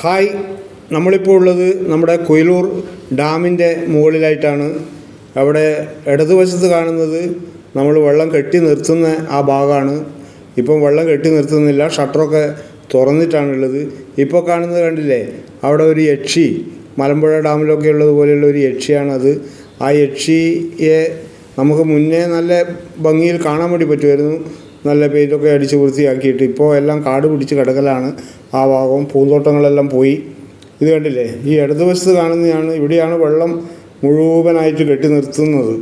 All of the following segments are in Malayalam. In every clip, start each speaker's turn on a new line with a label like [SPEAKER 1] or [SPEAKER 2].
[SPEAKER 1] ഹായ്, നമ്മളിപ്പോൾ ഉള്ളത് നമ്മുടെ കുയിലൂർ ഡാമിൻ്റെ മുകളിലായിട്ടാണ്. അവിടെ ഇടതുവശത്ത് കാണുന്നത് നമ്മൾ വെള്ളം കെട്ടി നിർത്തുന്ന ആ ഭാഗമാണ്. ഇപ്പം വെള്ളം കെട്ടി നിർത്തുന്നില്ല, ഷട്ടറൊക്കെ തുറന്നിട്ടാണുള്ളത്. ഇപ്പോൾ കാണുന്നത് കണ്ടില്ലേ, അവിടെ ഒരു യക്ഷി, മലമ്പുഴ ഡാമിലൊക്കെ ഉള്ളതുപോലെയുള്ള ഒരു യക്ഷിയാണത്. ആ യക്ഷിയെ നമുക്ക് മുന്നേ നല്ല ഭംഗിയിൽ കാണാൻ വേണ്ടി പറ്റുമായിരുന്നു, നല്ല പെയിൻ്റൊക്കെ അടിച്ച് വൃത്തിയാക്കിയിട്ട്. ഇപ്പോൾ എല്ലാം കാട് പിടിച്ച് കിടക്കലാണ് ആ ഭാഗം, പൂന്തോട്ടങ്ങളെല്ലാം പോയി. ഇത് കണ്ടില്ലേ, ഈ ഇടതുവശത്ത് കാണുന്നതാണ്, ഇവിടെയാണ് വെള്ളം മുഴുവനായിട്ട് കെട്ടി നിർത്തുന്നത്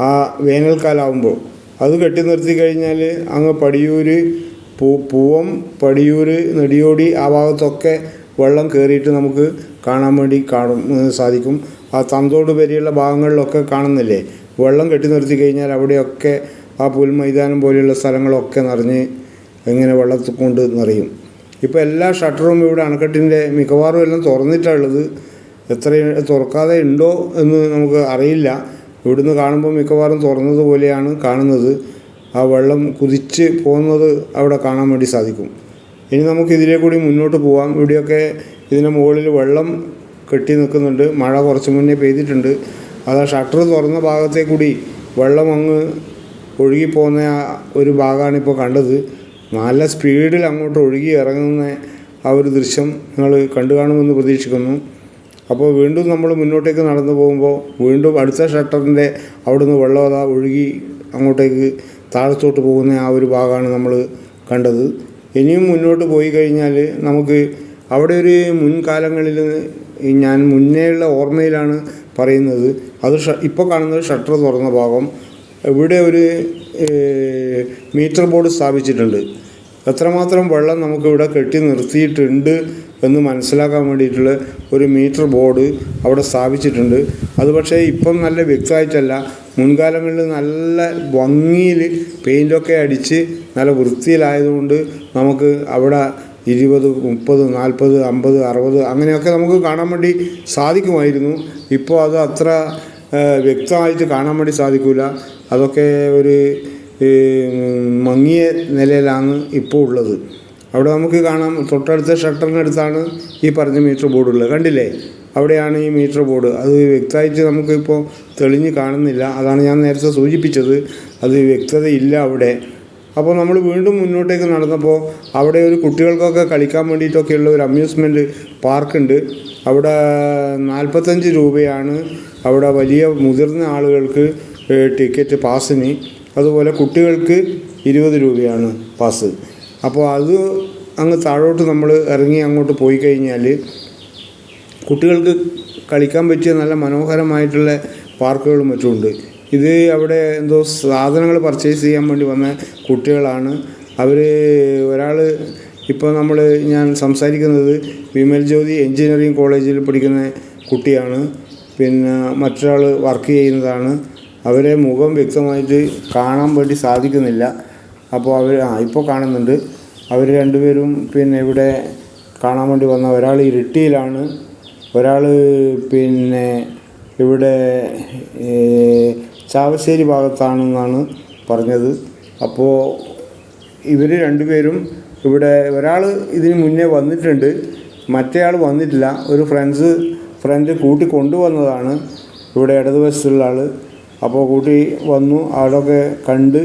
[SPEAKER 1] ആ വേനൽക്കാലമാകുമ്പോൾ. അത് കെട്ടി നിർത്തി കഴിഞ്ഞാൽ അങ്ങ് പടിയൂർ, പൂവം, പടിയൂർ, നെടിയോടി ആ ഭാഗത്തൊക്കെ വെള്ളം കയറിയിട്ട് നമുക്ക് കാണാൻ വേണ്ടി സാധിക്കും. ആ തന്തോട് വരെയുള്ള ഭാഗങ്ങളിലൊക്കെ കാണുന്നില്ലേ, വെള്ളം കെട്ടി നിർത്തി കഴിഞ്ഞാൽ അവിടെയൊക്കെ ആ പുൽമൈതാനം പോലെയുള്ള സ്ഥലങ്ങളൊക്കെ നിറഞ്ഞ് എങ്ങനെ വെള്ളത്തിൽ കൊണ്ട് നിറയും. ഇപ്പോൾ എല്ലാ ഷട്ടറും ഇവിടെ അണക്കെട്ടിൻ്റെ മിക്കവാറും എല്ലാം തുറന്നിട്ടുള്ളത്. എത്ര തുറക്കാതെ ഉണ്ടോ എന്ന് നമുക്ക് അറിയില്ല. ഇവിടുന്ന് കാണുമ്പോൾ മിക്കവാറും തുറന്നതുപോലെയാണ് കാണുന്നത്. ആ വെള്ളം കുതിച്ച് പോകുന്നത് അവിടെ കാണാൻ വേണ്ടി സാധിക്കും. ഇനി നമുക്ക് ഇതിലേ കൂടി മുന്നോട്ട് പോകാം. ഇവിടെയൊക്കെ ഇതിൻ്റെ മുകളിൽ വെള്ളം കെട്ടി നിൽക്കുന്നുണ്ട്. മഴ കുറച്ച് മുന്നേ പെയ്തിട്ടുണ്ട്. അത് ആ ഷട്ടർ തുറന്ന ഭാഗത്തെ കൂടി വെള്ളം അങ്ങ് ഒഴുകിപ്പോകുന്ന ഒരു ഭാഗമാണ് ഇപ്പോൾ കണ്ടത്. നല്ല സ്പീഡിൽ അങ്ങോട്ട് ഒഴുകി ഇറങ്ങുന്ന ആ ഒരു ദൃശ്യം നിങ്ങൾ കണ്ടു കാണുമെന്ന് പ്രതീക്ഷിക്കുന്നു. അപ്പോൾ വീണ്ടും നമ്മൾ മുന്നോട്ടേക്ക് നടന്നു പോകുമ്പോൾ വീണ്ടും അടുത്ത ഷട്ടറിൻ്റെ അവിടെ നിന്ന് വെള്ളം അതാ ഒഴുകി അങ്ങോട്ടേക്ക് താഴത്തോട്ട് പോകുന്ന ആ ഒരു ഭാഗമാണ് നമ്മൾ കണ്ടത്. ഇനിയും മുന്നോട്ട് പോയി കഴിഞ്ഞാൽ നമുക്ക് അവിടെ ഒരു മുൻകാലങ്ങളിൽ ഞാൻ മുന്നേയുള്ള ഓർമ്മയിലാണ് പറയുന്നത്. അത് ഇപ്പോൾ കാണുന്നത് ഷട്ടർ തുറന്ന ഭാഗം. ഇവിടെ ഒരു മീറ്റർ ബോർഡ് സ്ഥാപിച്ചിട്ടുണ്ട്. എത്രമാത്രം വെള്ളം നമുക്കിവിടെ കെട്ടി നിർത്തിയിട്ടുണ്ട് എന്ന് മനസ്സിലാക്കാൻ വേണ്ടിയിട്ടുള്ള ഒരു മീറ്റർ ബോർഡ് അവിടെ സ്ഥാപിച്ചിട്ടുണ്ട്. അത് പക്ഷേ ഇപ്പം നല്ല വ്യക്തമായിട്ടല്ല, മുൻകാലങ്ങളിൽ നല്ല ഭംഗിയിൽ പെയിൻ്റൊക്കെ അടിച്ച് നല്ല വൃത്തിയിലായതുകൊണ്ട് നമുക്ക് അവിടെ 20, 30, 40, 50, 60 അങ്ങനെയൊക്കെ നമുക്ക് കാണാൻ വേണ്ടി സാധിക്കുമായിരുന്നു. ഇപ്പോൾ അത് അത്ര വ്യക്തമായിട്ട് കാണാൻ വേണ്ടി സാധിക്കില്ല. അതൊക്കെ ഒരു മങ്ങിയ നിലയിലാണ് ഇപ്പോൾ ഉള്ളത്. അവിടെ നമുക്ക് കാണാം, തൊട്ടടുത്ത ഷട്ടറിനടുത്താണ് ഈ പറഞ്ഞ മീറ്റർ ബോർഡുള്ളത്. കണ്ടില്ലേ, അവിടെയാണ് ഈ മീറ്റർ ബോർഡ്. അത് വ്യക്തമായിട്ട് നമുക്കിപ്പോൾ തെളിഞ്ഞ് കാണുന്നില്ല. അതാണ് ഞാൻ നേരത്തെ സൂചിപ്പിച്ചത്, അത് വ്യക്തതയില്ല അവിടെ. അപ്പോൾ നമ്മൾ വീണ്ടും മുന്നോട്ടേക്ക് നടന്നപ്പോൾ അവിടെ ഒരു കുട്ടികൾക്കൊക്കെ കളിക്കാൻ വേണ്ടിയിട്ടൊക്കെയുള്ള ഒരു അമ്യൂസ്മെൻറ്റ് പാർക്കുണ്ട്. അവിടെ 45 രൂപയാണ് അവിടെ വലിയ മുതിർന്ന ആളുകൾക്ക് ടിക്കറ്റ് പാസിന്. അതുപോലെ കുട്ടികൾക്ക് 20 രൂപയാണ് പാസ്. അപ്പോൾ അത് അങ്ങ് താഴോട്ട് നമ്മൾ ഇറങ്ങി അങ്ങോട്ട് പോയി കഴിഞ്ഞാൽ കുട്ടികൾക്ക് കളിക്കാൻ പറ്റിയ നല്ല മനോഹരമായിട്ടുള്ള പാർക്കുകളും മറ്റുമുണ്ട്. ഇത് അവിടെ എന്തോ സാധനങ്ങൾ പർച്ചേസ് ചെയ്യാൻ വേണ്ടി വന്ന കുട്ടികളാണ്. ഒരാൾ ഇപ്പോൾ ഞാൻ സംസാരിക്കുന്നത് വിമൽ ജ്യോതി എഞ്ചിനീയറിംഗ് കോളേജിൽ പഠിക്കുന്ന കുട്ടിയാണ്. പിന്നെ മറ്റൊരാൾ വർക്ക് ചെയ്യുന്നതാണ്. അവരെ മുഖം വ്യക്തമായിട്ട് കാണാൻ വേണ്ടി സാധിക്കുന്നില്ല. അപ്പോൾ ഇപ്പോൾ കാണുന്നുണ്ട്. അവർ രണ്ടുപേരും പിന്നെ ഇവിടെ കാണാൻ വേണ്ടി വന്ന, ഒരാൾ ഇരിട്ടിയിലാണ്, ഒരാൾ പിന്നെ ഇവിടെ ചാവശ്ശേരി ഭാഗത്താണെന്നാണ് പറഞ്ഞത്. അപ്പോൾ ഇവർ രണ്ടുപേരും ഇവിടെ, ഒരാൾ ഇതിന് മുന്നേ വന്നിട്ടുണ്ട്, മറ്റേയാൾ വന്നിട്ടില്ല. ഒരു ഫ്രണ്ട് കൂട്ടി കൊണ്ടുവന്നതാണ് ഇവിടെ ഇടതുവശത്തുള്ള ആൾ. അപ്പോൾ കൂട്ടി വന്നു, അവിടെയൊക്കെ കണ്ട്.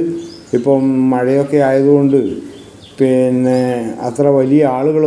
[SPEAKER 1] ഇപ്പം മഴയൊക്കെ ആയതുകൊണ്ട് പിന്നെ അത്ര വലിയ ആളുകൾ